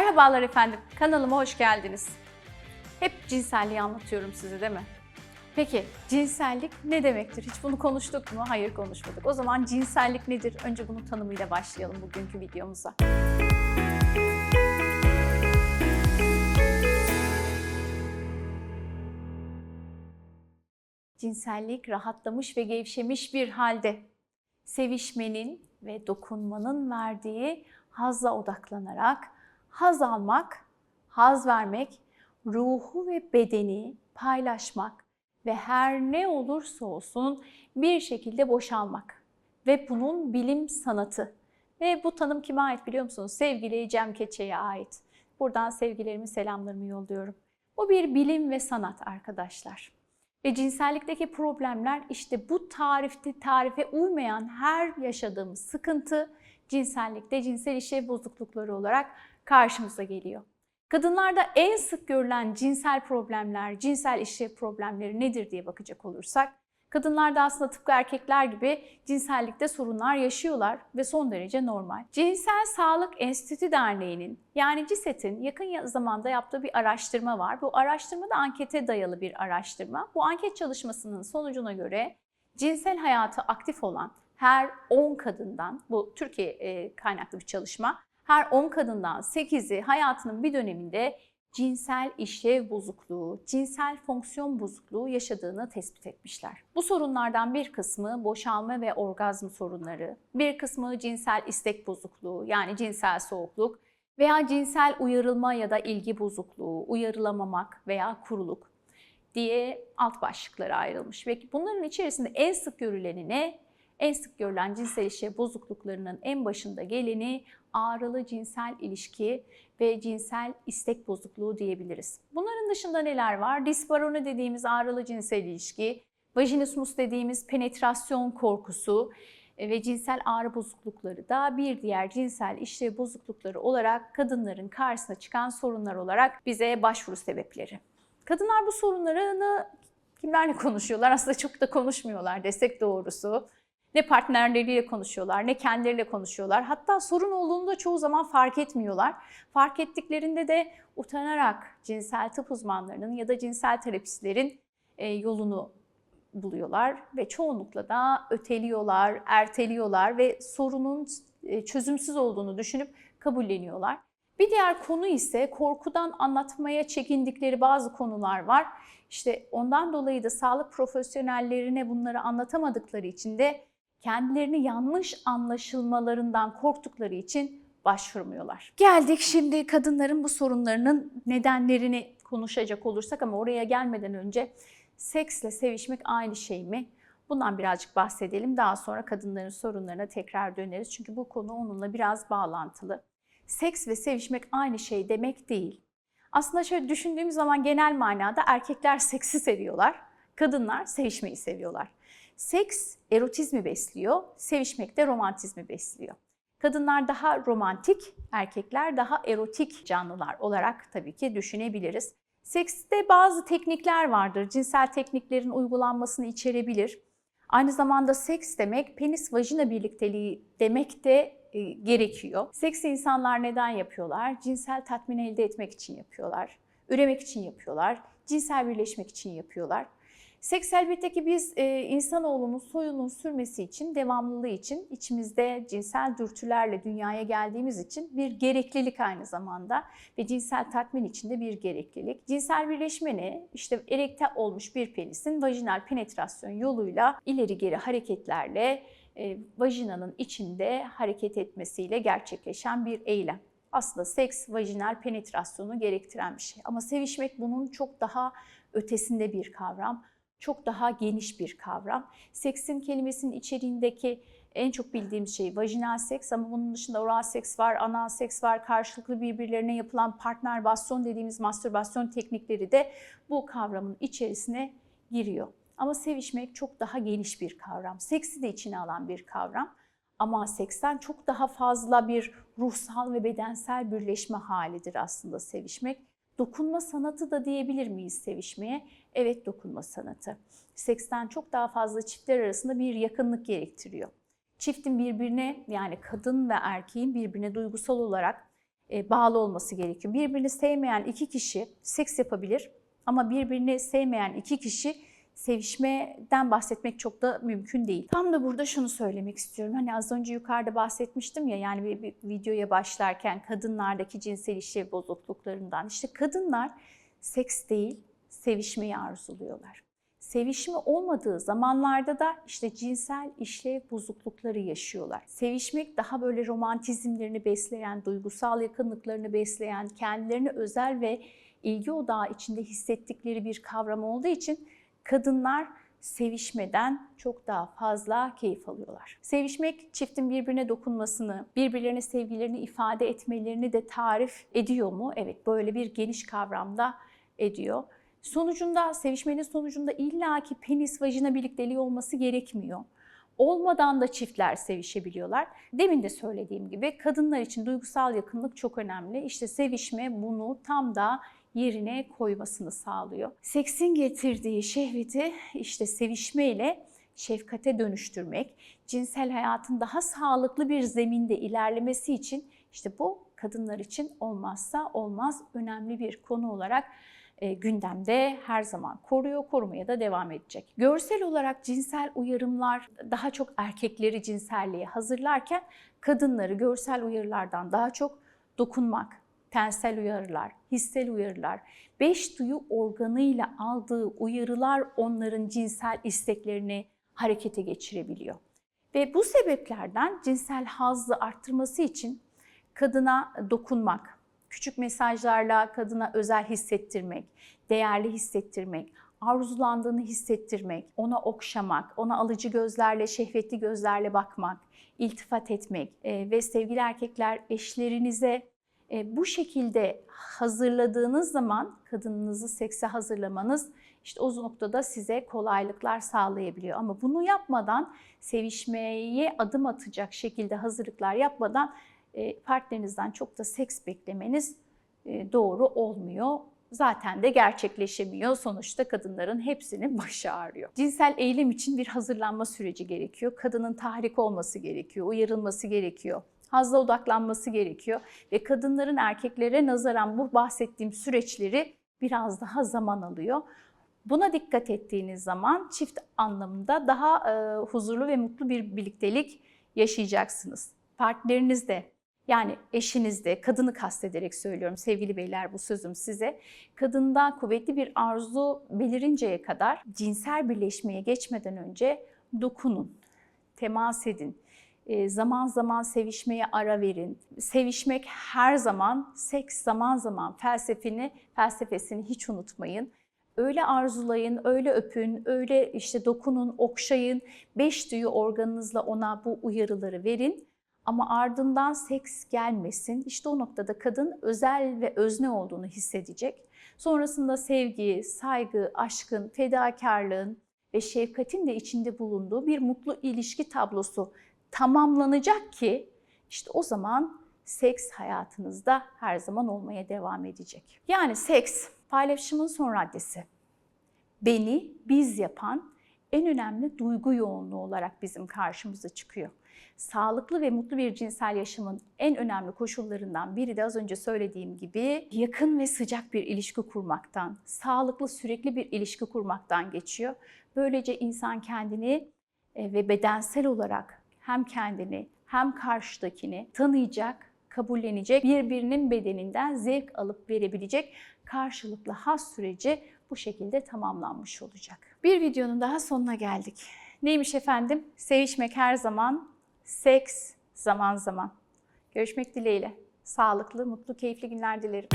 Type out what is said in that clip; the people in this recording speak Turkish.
Merhabalar efendim, kanalıma hoş geldiniz. Hep cinselliği anlatıyorum size, değil mi? Peki, cinsellik ne demektir? Hiç bunu konuştuk mu? Hayır, konuşmadık. O zaman cinsellik nedir? Önce bunun tanımıyla başlayalım bugünkü videomuza. Cinsellik rahatlamış ve gevşemiş bir halde sevişmenin ve dokunmanın verdiği hazza odaklanarak haz almak, haz vermek, ruhu ve bedeni paylaşmak ve her ne olursa olsun bir şekilde boşalmak ve bunun bilim sanatı. Ve bu tanım kime ait biliyor musunuz? Sevgili Cem Keçe'ye ait. Buradan sevgilerimi, selamlarımı yolluyorum. Bu bir bilim ve sanat arkadaşlar. Ve cinsellikteki problemler işte bu tarife uymayan her yaşadığımız sıkıntı cinsellikte cinsel işlev bozuklukları olarak karşımıza geliyor. Kadınlarda en sık görülen cinsel problemler, cinsel işlev problemleri nedir diye bakacak olursak, kadınlarda aslında tıpkı erkekler gibi cinsellikte sorunlar yaşıyorlar ve son derece normal. Cinsel Sağlık Enstitüsü Derneği'nin yani CİSET'in yakın zamanda yaptığı bir araştırma var. Bu araştırma da ankete dayalı bir araştırma. Bu anket çalışmasının sonucuna göre cinsel hayatı aktif olan her 10 kadından, bu Türkiye kaynaklı bir çalışma, her 10 kadından 8'i hayatının bir döneminde cinsel işlev bozukluğu, cinsel fonksiyon bozukluğu yaşadığını tespit etmişler. Bu sorunlardan bir kısmı boşalma ve orgazm sorunları, bir kısmı cinsel istek bozukluğu yani cinsel soğukluk veya cinsel uyarılma ya da ilgi bozukluğu, uyarılamamak veya kuruluk diye alt başlıklara ayrılmış. Ve bunların içerisinde en sık görüleni ne? En sık görülen cinsel işlev bozukluklarının en başında geleni ağrılı cinsel ilişki ve cinsel istek bozukluğu diyebiliriz. Bunların dışında neler var? Disparoni dediğimiz ağrılı cinsel ilişki, vajinismus dediğimiz penetrasyon korkusu ve cinsel ağrı bozuklukları da bir diğer cinsel işlev bozuklukları olarak kadınların karşısına çıkan sorunlar olarak bize başvuru sebepleri. Kadınlar bu sorunlarını kimlerle konuşuyorlar? Aslında çok da konuşmuyorlar desek doğrusu. Ne partnerleriyle konuşuyorlar, ne kendileriyle konuşuyorlar. Hatta sorun olduğunu da çoğu zaman fark etmiyorlar. Fark ettiklerinde de utanarak cinsel tıp uzmanlarının ya da cinsel terapistlerin yolunu buluyorlar. Ve çoğunlukla da öteliyorlar, erteliyorlar ve sorunun çözümsüz olduğunu düşünüp kabulleniyorlar. Bir diğer konu ise korkudan anlatmaya çekindikleri bazı konular var. İşte ondan dolayı da sağlık profesyonellerine bunları anlatamadıkları için de kendilerini yanlış anlaşılmalarından korktukları için başvurmuyorlar. Geldik şimdi kadınların bu sorunlarının nedenlerini konuşacak olursak ama oraya gelmeden önce seksle sevişmek aynı şey mi? Bundan birazcık bahsedelim. Daha sonra kadınların sorunlarına tekrar döneriz. Çünkü bu konu onunla biraz bağlantılı. Seks ve sevişmek aynı şey demek değil. Aslında şöyle düşündüğümüz zaman genel manada erkekler seksi seviyorlar, kadınlar sevişmeyi seviyorlar. Seks erotizmi besliyor, sevişmek de romantizmi besliyor. Kadınlar daha romantik, erkekler daha erotik canlılar olarak tabii ki düşünebiliriz. Sekste bazı teknikler vardır, cinsel tekniklerin uygulanmasını içerebilir. Aynı zamanda seks demek penis-vajina birlikteliği demek de gerekiyor. Seksi insanlar neden yapıyorlar? Cinsel tatmin elde etmek için yapıyorlar, üremek için yapıyorlar, cinsel birleşmek için yapıyorlar. Seks elbette ki biz insanoğlunun soyunun sürmesi için, devamlılığı için, içimizde cinsel dürtülerle dünyaya geldiğimiz için bir gereklilik aynı zamanda ve cinsel tatmin için de bir gereklilik. Cinsel birleşme ne? İşte erekte olmuş bir penisin vajinal penetrasyon yoluyla ileri geri hareketlerle vajinanın içinde hareket etmesiyle gerçekleşen bir eylem. Aslında seks, vajinal penetrasyonu gerektiren bir şey. Ama sevişmek bunun çok daha ötesinde bir kavram. Çok daha geniş bir kavram. Seksin kelimesinin içeriğindeki en çok bildiğimiz şey vajinal seks ama bunun dışında oral seks var, anal seks var, karşılıklı birbirlerine yapılan partnerbasyon dediğimiz mastürbasyon teknikleri de bu kavramın içerisine giriyor. Ama sevişmek çok daha geniş bir kavram. Seksi de içine alan bir kavram. Ama seksten çok daha fazla bir ruhsal ve bedensel birleşme halidir aslında sevişmek. Dokunma sanatı da diyebilir miyiz sevişmeye? Evet, dokunma sanatı. Seksten çok daha fazla çiftler arasında bir yakınlık gerektiriyor. Çiftin birbirine yani kadın ve erkeğin birbirine duygusal olarak bağlı olması gerekiyor. Birbirini sevmeyen iki kişi seks yapabilir ama birbirini sevmeyen iki kişi sevişmeden bahsetmek çok da mümkün değil. Tam da burada şunu söylemek istiyorum. Hani az önce yukarıda bahsetmiştim ya, yani bir videoya başlarken kadınlardaki cinsel işlev bozukluklarından. İşte kadınlar seks değil, sevişmeyi arzuluyorlar. Sevişme olmadığı zamanlarda da işte cinsel işlev bozuklukları yaşıyorlar. Sevişmek daha böyle romantizmlerini besleyen, duygusal yakınlıklarını besleyen, kendilerini özel ve ilgi odağı içinde hissettikleri bir kavram olduğu için kadınlar sevişmeden çok daha fazla keyif alıyorlar. Sevişmek çiftin birbirine dokunmasını, birbirlerine sevgilerini ifade etmelerini de tarif ediyor mu? Evet, böyle bir geniş kavramda ediyor. Sonucunda, sevişmenin sonucunda illaki penis vajina birlikteliği olması gerekmiyor. Olmadan da çiftler sevişebiliyorlar. Demin de söylediğim gibi kadınlar için duygusal yakınlık çok önemli. İşte sevişme bunu tam da yerine koymasını sağlıyor. Seksin getirdiği şehveti işte sevişmeyle şefkate dönüştürmek, cinsel hayatın daha sağlıklı bir zeminde ilerlemesi için işte bu kadınlar için olmazsa olmaz önemli bir konu olarak gündemde her zaman korumaya da devam edecek. Görsel olarak cinsel uyarımlar daha çok erkekleri cinselliğe hazırlarken kadınları görsel uyarılardan daha çok dokunmak, tensel uyarılar, hissel uyarılar, 5 duyu organıyla aldığı uyarılar onların cinsel isteklerini harekete geçirebiliyor. Ve bu sebeplerden cinsel hazzı arttırması için kadına dokunmak, küçük mesajlarla kadına özel hissettirmek, değerli hissettirmek, arzulandığını hissettirmek, ona okşamak, ona alıcı gözlerle, şehvetli gözlerle bakmak, iltifat etmek ve sevgili erkekler eşlerinize bu şekilde hazırladığınız zaman kadınınızı sekse hazırlamanız işte o noktada size kolaylıklar sağlayabiliyor. Ama bunu yapmadan, sevişmeye adım atacak şekilde hazırlıklar yapmadan partnerinizden çok da seks beklemeniz doğru olmuyor. Zaten de gerçekleşemiyor. Sonuçta kadınların hepsinin başı ağrıyor. Cinsel eylem için bir hazırlanma süreci gerekiyor. Kadının tahrik olması gerekiyor, uyarılması gerekiyor. Hazla odaklanması gerekiyor ve kadınların erkeklere nazaran bu bahsettiğim süreçleri biraz daha zaman alıyor. Buna dikkat ettiğiniz zaman çift anlamında daha huzurlu ve mutlu bir birliktelik yaşayacaksınız. Partneriniz de, yani eşiniz de, kadını kastederek söylüyorum sevgili beyler bu sözüm size, kadında kuvvetli bir arzu belirinceye kadar cinsel birleşmeye geçmeden önce dokunun, temas edin. Zaman zaman sevişmeye ara verin. Sevişmek her zaman, seks zaman zaman felsefesini hiç unutmayın. Öyle arzulayın, öyle öpün, öyle işte dokunun, okşayın. 5 duyu organınızla ona bu uyarıları verin. Ama ardından seks gelmesin. İşte o noktada kadın özel ve özne olduğunu hissedecek. Sonrasında sevgi, saygı, aşkın, fedakarlığın ve şefkatin de içinde bulunduğu bir mutlu ilişki tablosu tamamlanacak ki işte o zaman seks hayatınızda her zaman olmaya devam edecek. Yani seks paylaşımın son raddesi. Beni biz yapan en önemli duygu yoğunluğu olarak bizim karşımıza çıkıyor. Sağlıklı ve mutlu bir cinsel yaşamın en önemli koşullarından biri de az önce söylediğim gibi yakın ve sıcak bir ilişki kurmaktan, sağlıklı sürekli bir ilişki kurmaktan geçiyor. Böylece insan kendini ve bedensel olarak hem kendini hem karşıdakini tanıyacak, kabullenecek, birbirinin bedeninden zevk alıp verebilecek karşılıklı haz süreci bu şekilde tamamlanmış olacak. Bir videonun daha sonuna geldik. Neymiş efendim? Sevişmek her zaman, seks zaman zaman. Görüşmek dileğiyle. Sağlıklı, mutlu, keyifli günler dilerim.